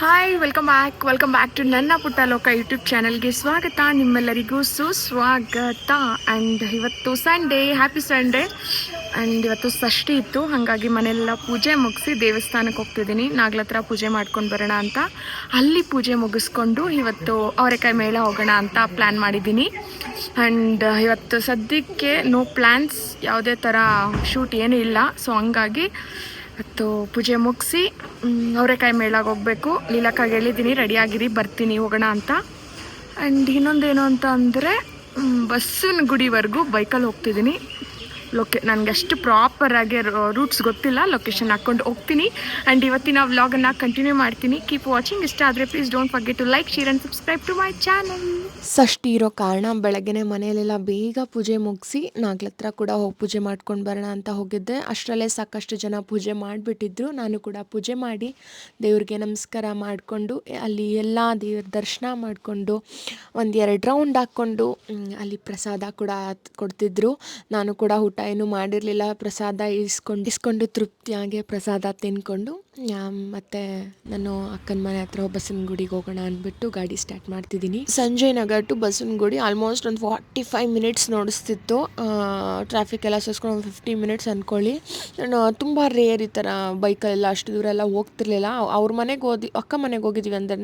Hi, welcome back to ನನ್ನ ಪುಟ್ಟ ಲೋಕ ಯೂಟ್ಯೂಬ್ ಚಾನಲ್ಗೆ ಸ್ವಾಗತ. ನಿಮ್ಮೆಲ್ಲರಿಗೂ ಸುಸ್ವಾಗತ. ಆ್ಯಂಡ್ ಇವತ್ತು ಸಂಡೇ, ಹ್ಯಾಪಿ ಸಂಡೇ. ಆ್ಯಂಡ್ ಇವತ್ತು ಷಷ್ಠಿ ಇತ್ತು, ಹಾಗಾಗಿ ಮನೆಯೆಲ್ಲ ಪೂಜೆ ಮುಗಿಸಿ ದೇವಸ್ಥಾನಕ್ಕೆ ಹೋಗ್ತಿದ್ದೀನಿ. ನಾಗ್ಲತ್ರ ಪೂಜೆ ಮಾಡ್ಕೊಂಡು ಬರೋಣ ಅಂತ. ಅಲ್ಲಿ ಪೂಜೆ ಮುಗಿಸ್ಕೊಂಡು ಇವತ್ತು ಅವರೆಕಾಯಿ ಮೇಳ ಹೋಗೋಣ ಅಂತ ಪ್ಲ್ಯಾನ್ ಮಾಡಿದ್ದೀನಿ. ಆ್ಯಂಡ್ ಇವತ್ತು ಸದ್ಯಕ್ಕೆ ನೋ ಪ್ಲ್ಯಾನ್ಸ್, ಯಾವುದೇ ಥರ ಶೂಟ್ ಏನೂ ಇಲ್ಲ. ಸೊ ಹಂಗಾಗಿ ಇವತ್ತು ಪೂಜೆ ಮುಗಿಸಿ ಅವರೆಕಾಯಿ ಮೇಳಾಗ ಹೋಗಬೇಕು. ಲೀಲಕ್ಕಾಗಿ ಹೇಳಿದ್ದೀನಿ, ರೆಡಿಯಾಗಿರಿ, ಬರ್ತೀನಿ, ಹೋಗೋಣ ಅಂತ. ಆ್ಯಂಡ್ ಇನ್ನೊಂದೇನು ಅಂತ ಅಂದರೆ, ಬಸ್ಸಿನ ಗುಡಿವರೆಗೂ ಬೈಕಲ್ಲಿ ಹೋಗ್ತಿದ್ದೀನಿ. ನನಗೆ ಅಷ್ಟು ಪ್ರಾಪರಾಗಿ ರೂಟ್ಸ್ ಗೊತ್ತಿಲ್ಲ, ಲೊಕೇಶನ್ ಹಾಕ್ಕೊಂಡು ಹೋಗ್ತೀನಿ. ಆ್ಯಂಡ್ ಇವತ್ತಿನ ವ್ಲಾಗನ್ನು ಕಂಟಿನ್ಯೂ ಮಾಡ್ತೀನಿ. Keep watching. ಇಷ್ಟ ಆದರೆ please don't forget to like, share and subscribe to my channel. Shashti ಇರೋ ಕಾರಣ ಬೆಳಗ್ಗೆನೇ ಮನೆಯಲ್ಲೆಲ್ಲ ಬೇಗ ಪೂಜೆ ಮುಗಿಸಿ ನಾಗ್ಲತ್ರ ಕೂಡ ಹೋಗಿ ಪೂಜೆ ಮಾಡ್ಕೊಂಡು ಬರೋಣ ಅಂತ ಹೋಗಿದ್ದೆ. ಅಷ್ಟರಲ್ಲೇ ಸಾಕಷ್ಟು ಜನ ಪೂಜೆ ಮಾಡಿಬಿಟ್ಟಿದ್ರು. ನಾನು ಕೂಡ ಪೂಜೆ ಮಾಡಿ ದೇವ್ರಿಗೆ ನಮಸ್ಕಾರ ಮಾಡಿಕೊಂಡು ಅಲ್ಲಿ ಎಲ್ಲ ದೇವ್ರ ದರ್ಶನ ಮಾಡಿಕೊಂಡು 1-2 ರೌಂಡ್ ಹಾಕ್ಕೊಂಡು ಅಲ್ಲಿ ಪ್ರಸಾದ ಕೂಡ ಕೊಡ್ತಿದ್ರು. ನಾನು ಕೂಡ ಊಟ ಏನೂ ಮಾಡಿರಲಿಲ್ಲ. ಪ್ರಸಾದ ಇಸ್ಕೊಂಡು ತೃಪ್ತಿಯಾಗಿ ಪ್ರಸಾದ ತಿನ್ಕೊಂಡು ಮತ್ತು ನಾನು ಅಕ್ಕನ ಮನೆ ಹತ್ರ ಬಸವನ ಗುಡಿಗೆ ಹೋಗೋಣ ಅಂದ್ಬಿಟ್ಟು ಗಾಡಿ ಸ್ಟಾರ್ಟ್ ಮಾಡ್ತಿದ್ದೀನಿ. ಸಂಜಯ್ ನಗರ್ ಟು ಬಸವನ ಗುಡಿ ಆಲ್ಮೋಸ್ಟ್ ಒಂದು 45 ಮಿನಿಟ್ಸ್ ನೋಡಿಸ್ತಿತ್ತು. ಟ್ರಾಫಿಕ್ ಎಲ್ಲ ಸೇರಿಸ್ಕೊಂಡು ಒಂದು 50 ಮಿನಿಟ್ಸ್ ಅಂದ್ಕೊಳ್ಳಿ. ನಾನು ತುಂಬ ರೇರ್ ಈ ಥರ ಬೈಕಲ್ಲೆಲ್ಲ ಅಷ್ಟು ದೂರ ಎಲ್ಲ ಹೋಗ್ತಿರ್ಲಿಲ್ಲ. ಅವ್ರ ಮನೆಗೆ ಅಕ್ಕ ಮನೆಗೆ ಹೋಗಿದ್ವಿ ಅಂದ್ರೆ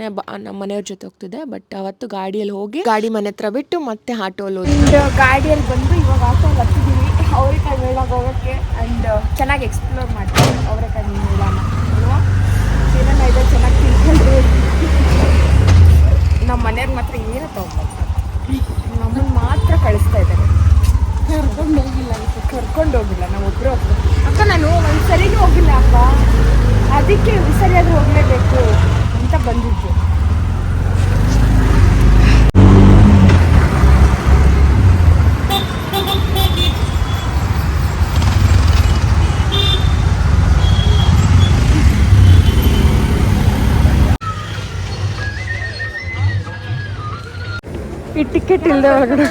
ನಮ್ಮ ಮನೆಯವ್ರ ಜೊತೆ ಹೋಗ್ತಿದ್ದೆ. ಬಟ್ ಅವತ್ತು ಗಾಡಿಯಲ್ಲಿ ಹೋಗಿ ಗಾಡಿ ಮನೆ ಹತ್ರ ಬಿಟ್ಟು ಮತ್ತೆ ಆಟೋಲ್ಲಿ ಹೋಗಿ ಗಾಡಿಯಲ್ಲಿ ಬಂದು ಇವಾಗ ಆಟೋಲ್ಲಿ ಹತ್ತಿದ್ದೀವಿ ಅವರೆಕಾಯಿ ಮೇಳಕ್ಕೆ ಹೋಗೋಕ್ಕೆ. ಆ್ಯಂಡ್ ಚೆನ್ನಾಗಿ ಎಕ್ಸ್ಪ್ಲೋರ್ ಮಾಡ್ತೀವಿ ಅವರೆಕಾಯಿ ಮೇಳನ ಅಲ್ವಾ. ಏನೇನು ಇದೆ ಚೆನ್ನಾಗಿ ತಿಳ್ಕೊಂಡು ನಮ್ಮ ಮನೆಯವ್ರಿಗೆ ಮಾತ್ರ ಏನೋ ತೊಗೊಂಡ್ಬರ್ತಾರೆ, ನಮ್ಮನ್ನು ಮಾತ್ರ ಕಳಿಸ್ತಾ ಇದ್ದಾರೆ. ಕರ್ಕೊಂಡು ಹೋಗಿಲ್ಲ ನಾವು ಒಬ್ಬರು ಅಕ್ಕ. ನಾನು ಒಂದು ಸರಿನೂ ಹೋಗಿಲ್ಲ ಅಕ್ಕ, ಅದಕ್ಕೆ ಸರಿಯಾದ್ರೂ ಹೋಗಲೇಬೇಕು ಅಂತ ಬಂದಿದ್ದೆ. ಈ ಟಿಕೆಟ್ ಇಲ್ಲದೆ ಹೊರಗಡೆ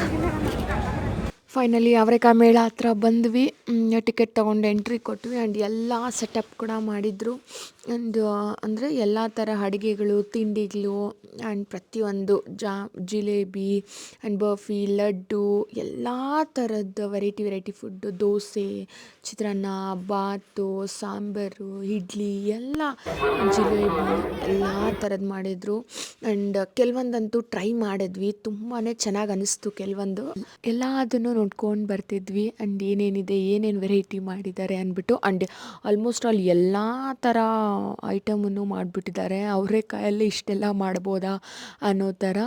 ಫೈನಲಿ ಅವರೆಕಾಯಿ ಮೇಳ ಹತ್ರ ಬಂದ್ವಿ. ಟಿಕೆಟ್ ತೊಗೊಂಡು ಎಂಟ್ರಿ ಕೊಟ್ವಿ. ಆ್ಯಂಡ್ ಎಲ್ಲ ಸೆಟಪ್ ಕೂಡ ಮಾಡಿದರು. ಆ್ಯಂಡ್ ಅಂದರೆ ಎಲ್ಲ ಥರ ಅಡುಗೆಗಳು, ತಿಂಡಿಗಳು ಆ್ಯಂಡ್ ಪ್ರತಿಯೊಂದು ಜಿಲೇಬಿ ಆ್ಯಂಡ್ ಬರ್ಫಿ, ಲಡ್ಡು, ಎಲ್ಲ ಥರದ್ದು ವೆರೈಟಿ ಫುಡ್ಡು, ದೋಸೆ, ಚಿತ್ರಾನ್ನ, ಬಾತು, ಸಾಂಬಾರು, ಇಡ್ಲಿ, ಎಲ್ಲ ಜಿಲೇಬಿ ಎಲ್ಲ ಥರದ್ದು ಮಾಡಿದರು. ಆ್ಯಂಡ್ ಕೆಲವೊಂದಂತೂ ಟ್ರೈ ಮಾಡಿದ್ವಿ, ತುಂಬಾ ಚೆನ್ನಾಗಿ ಅನ್ನಿಸ್ತು. ಕೆಲವೊಂದು ಎಲ್ಲದನ್ನು ನೋಡ್ಕೊಂಡು ಬರ್ತಿದ್ವಿ. ಆ್ಯಂಡ್ ಏನೇನು ವೆರೈಟಿ ಮಾಡಿದ್ದಾರೆ ಅಂದ್ಬಿಟ್ಟು. ಆ್ಯಂಡ್ ಆಲ್ಮೋಸ್ಟ್ ಆಲ್ ಎಲ್ಲ ಥರ ಐಟಮನ್ನು ಮಾಡಿಬಿಟ್ಟಿದ್ದಾರೆ. ಅವರೆಕಾಯಲ್ಲಿ ಇಷ್ಟೆಲ್ಲ ಮಾಡ್ಬೋದಾ ಅನ್ನೋ ಥರ.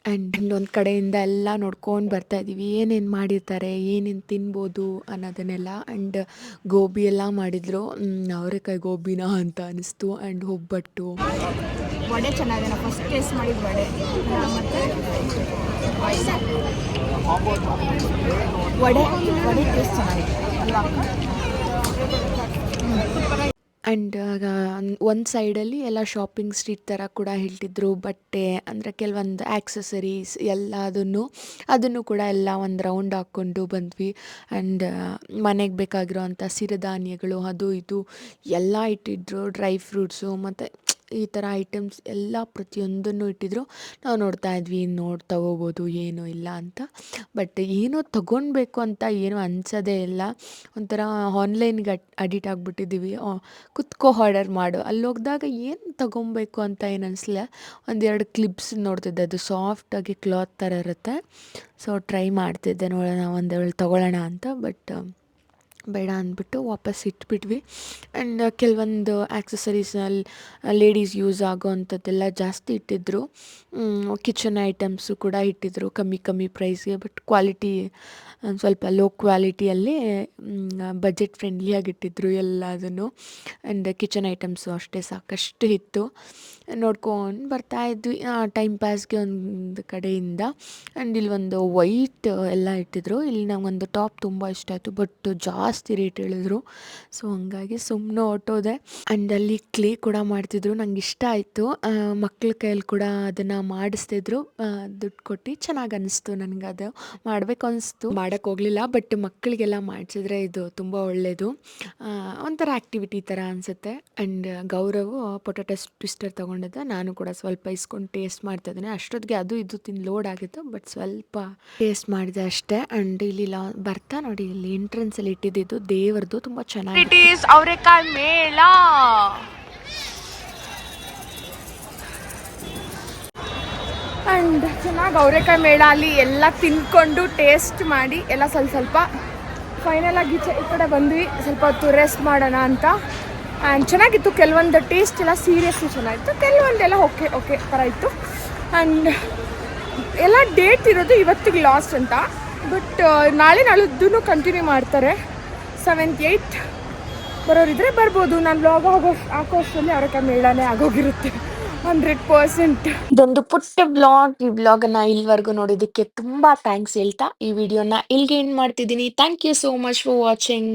ಆ್ಯಂಡ್ ಒಂದು ಕಡೆಯಿಂದ ಎಲ್ಲ ನೋಡ್ಕೊಂಡು ಬರ್ತಾಯಿದ್ದೀವಿ, ಏನೇನು ಮಾಡಿರ್ತಾರೆ, ಏನೇನು ತಿನ್ಬೋದು ಅನ್ನೋದನ್ನೆಲ್ಲ. ಆ್ಯಂಡ್ ಗೋಬಿ ಎಲ್ಲ ಮಾಡಿದರು. ಅವರೆಕಾಯಿ ಗೋಬಿನ ಅಂತ ಅನ್ನಿಸ್ತು. ಆ್ಯಂಡ್ ಒಬ್ಬಟ್ಟು, ವಡೆ ಚೆನ್ನಾಗಿದೆ. ನಾವು ಫಸ್ಟ್ ಟೇಸ್ಟ್ ಮಾಡಿದ ವಡೆ ಮತ್ತು ವಡೆ ಟೇಸ್ಟ್ ಚೆನ್ನಾಗಿದೆ ಅಲ್ಲ. ಆ್ಯಂಡ್ ಒಂದು ಸೈಡಲ್ಲಿ ಎಲ್ಲ ಶಾಪಿಂಗ್ ಸ್ಟ್ರೀಟ್ ಥರ ಕೂಡ ಹೇಳ್ತಿದ್ರು. ಬಟ್ಟೆ ಅಂದರೆ ಕೆಲವೊಂದು ಆ್ಯಕ್ಸಸರೀಸ್ ಅದನ್ನು ಕೂಡ ಎಲ್ಲ ಒಂದು ರೌಂಡ್ ಹಾಕ್ಕೊಂಡು ಬಂದ್ವಿ. ಆ್ಯಂಡ್ ಮನೆಗೆ ಬೇಕಾಗಿರೋವಂಥ ಸಿರಿಧಾನ್ಯಗಳು ಅದು ಇದು ಎಲ್ಲ ಇಟ್ಟಿದ್ರು. ಡ್ರೈ ಫ್ರೂಟ್ಸು ಮತ್ತು ಈ ಥರ ಐಟಮ್ಸ್ ಎಲ್ಲ ಪ್ರತಿಯೊಂದನ್ನು ಇಟ್ಟಿದ್ರು. ನಾವು ನೋಡ್ತಾ ಇದ್ವಿ, ತೊಗೋಬೋದು, ಏನೂ ಇಲ್ಲ ಅಂತ. ಬಟ್ ಏನೋ ತೊಗೊಳ್ಬೇಕು ಅಂತ ಏನೂ ಅನ್ಸೋದೇ ಇಲ್ಲ. ಒಂಥರ ಆನ್ಲೈನ್ಗೆ ಅಡಿಟ್ ಆಗಿಬಿಟ್ಟಿದ್ದೀವಿ. ಕುತ್ಕೋ ಆರ್ಡರ್ ಮಾಡು, ಅಲ್ಲಿ ಹೋಗಿದಾಗ ಏನು ತೊಗೊಬೇಕು ಅಂತ ಏನು ಅನಿಸಲಿಲ್ಲ. 1-2 ಕ್ಲಿಪ್ಸ್ ನೋಡ್ತಿದ್ದೆ, ಅದು ಸಾಫ್ಟಾಗಿ ಕ್ಲಾತ್ ಥರ ಇರುತ್ತೆ. ಸೊ ಟ್ರೈ ಮಾಡ್ತಿದ್ದೆ, ನೋಡೋಣ ಒಂದೆರಡು ತೊಗೊಳ್ಳೋಣ ಅಂತ. ಬಟ್ ಬೇಡ ಅಂದ್ಬಿಟ್ಟು ವಾಪಸ್ ಇಟ್ಬಿಟ್ವಿ. ಆ್ಯಂಡ್ ಕೆಲವೊಂದು ಆ್ಯಕ್ಸಸರೀಸ್ನಲ್ಲಿ ಲೇಡೀಸ್ ಯೂಸ್ ಆಗೋ ಅಂಥದ್ದೆಲ್ಲ ಜಾಸ್ತಿ ಇಟ್ಟಿದ್ದರು. ಕಿಚನ್ ಐಟಮ್ಸು ಕೂಡ ಇಟ್ಟಿದ್ದರು ಕಮ್ಮಿ ಪ್ರೈಸ್ಗೆ. ಬಟ್ ಕ್ವಾಲಿಟಿ ಸ್ವಲ್ಪ ಲೋ ಕ್ವಾಲಿಟಿಯಲ್ಲಿ ಬಜೆಟ್ ಫ್ರೆಂಡ್ಲಿಯಾಗಿ ಇಟ್ಟಿದ್ದರು ಎಲ್ಲದನ್ನು. ಆ್ಯಂಡ್ ಕಿಚನ್ ಐಟಮ್ಸು ಅಷ್ಟೇ ಸಾಕಷ್ಟು ಇತ್ತು. ನೋಡ್ಕೊಂಡು ಬರ್ತಾಯಿದ್ವಿ ಟೈಮ್ ಪಾಸ್ಗೆ ಒಂದು ಕಡೆಯಿಂದ. ಆ್ಯಂಡ್ ಇಲ್ಲಿ ಒಂದು ವೈಟ್ ಎಲ್ಲ ಇಟ್ಟಿದ್ರು. ಇಲ್ಲಿ ನಂಗೊಂದು ಟಾಪ್ ತುಂಬ ಇಷ್ಟ ಆಯಿತು. ಬಟ್ ಜಾಸ್ತಿ ಜಾಸ್ತಿ ರೇಟ್ ಹೇಳಿದ್ರು. ಸೊ ಹಂಗಾಗಿ ಸುಮ್ಮನೆ ಹೊರ್ಟೋದೆ. ಆ್ಯಂಡ್ ಅಲ್ಲಿ ಕ್ಲೇ ಕೂಡ ಮಾಡ್ತಿದ್ರು, ನಂಗೆ ಇಷ್ಟ ಆಯಿತು. ಮಕ್ಳ ಕೈಯಲ್ಲಿ ಕೂಡ ಅದನ್ನು ಮಾಡಿಸ್ತಿದ್ರು ದುಡ್ಡು ಕೊಟ್ಟು. ಚೆನ್ನಾಗಿ ಅನಿಸ್ತು ನನಗೆ, ಅದು ಮಾಡಬೇಕು ಅನಿಸ್ತು, ಮಾಡೋಕ್ಕೆ ಹೋಗಲಿಲ್ಲ. ಬಟ್ ಮಕ್ಕಳಿಗೆಲ್ಲ ಮಾಡಿಸಿದ್ರೆ ಇದು ತುಂಬ ಒಳ್ಳೆಯದು, ಒಂಥರ ಆ್ಯಕ್ಟಿವಿಟಿ ಥರ ಅನಿಸುತ್ತೆ. ಆ್ಯಂಡ್ ಗೌರವ್ ಪೊಟ್ಯಾಟೊ ಟ್ವಿಸ್ಟರ್ ತೊಗೊಂಡಿದ್ದೆ, ನಾನು ಕೂಡ ಸ್ವಲ್ಪ ಇಸ್ಕೊಂಡು ಟೇಸ್ಟ್ ಮಾಡ್ತಾಯಿದ್ದೀನಿ. ಅಷ್ಟೊತ್ತಿಗೆ ಅದು ಇದು ತಿಂದು ಲೋಡ್ ಆಗಿತ್ತು, ಬಟ್ ಸ್ವಲ್ಪ ಟೇಸ್ಟ್ ಮಾಡಿದೆ ಅಷ್ಟೇ. ಆ್ಯಂಡ್ ಇಲ್ಲಿ ಬರ್ತಾ ನೋಡಿ, ಇಲ್ಲಿ ಎಂಟ್ರೆನ್ಸಲ್ಲಿ ಇಟ್ಟಿದ್ದು ದೇವರದು, ತುಂಬ ಚೆನ್ನಾಗಿ. ಇಟ್ ಈಸ್ ಅವರೆಕಾಯಿ ಮೇಳ. ಆ್ಯಂಡ್ ಚೆನ್ನಾಗಿ ಅವರೆಕಾಯಿ ಮೇಳ, ಅಲ್ಲಿ ಎಲ್ಲ ತಿನ್ಕೊಂಡು ಟೇಸ್ಟ್ ಮಾಡಿ ಎಲ್ಲ ಸ್ವಲ್ಪ ಫೈನಲ್ ಆಗಿ ಈ ಕಡೆ ಬಂದ್ವಿ, ಸ್ವಲ್ಪ ಹೊತ್ತು ರೆಸ್ಟ್ ಮಾಡೋಣ ಅಂತ. ಆ್ಯಂಡ್ ಚೆನ್ನಾಗಿತ್ತು, ಕೆಲವೊಂದು ಟೇಸ್ಟ್ ಎಲ್ಲ ಸೀರಿಯಸ್ಲಿ ಚೆನ್ನಾಗಿತ್ತು, ಕೆಲವೊಂದೆಲ್ಲ ಓಕೆ ಥರ ಇತ್ತು. ಆ್ಯಂಡ್ ಎಲ್ಲ ಡೇಟ್ ಇರೋದು ಇವತ್ತಿಗೆ ಲಾಸ್ಟ್ ಅಂತ, ಬಟ್ ನಾಳಿದ್ದು ಕಂಟಿನ್ಯೂ ಮಾಡ್ತಾರೆ. 7th 8th ಬರೋರಿದ್ರೆ ಬರ್ಬೋದು. ನಾನು ವ್ಲಾಗ್ ಹಾಕೋಷ್ಟರಲ್ಲಿ ಅವರೆಕಾಯಿ ಮೇಳನೇ ಆಗೋಗಿರುತ್ತೆ 100%. ಇದೊಂದು ಪುಟ್ಟ ಬ್ಲಾಗ್. ಈ ಬ್ಲಾಗನ್ನು ಇಲ್ಲಿವರೆಗೂ ನೋಡೋದಕ್ಕೆ ತುಂಬ ಥ್ಯಾಂಕ್ಸ್ ಹೇಳ್ತಾ ಈ ವಿಡಿಯೋನ ಇಲ್ಲಿಗೆ ಎಂಡ್ ಮಾಡ್ತಿದ್ದೀನಿ. Thank you so much for watching.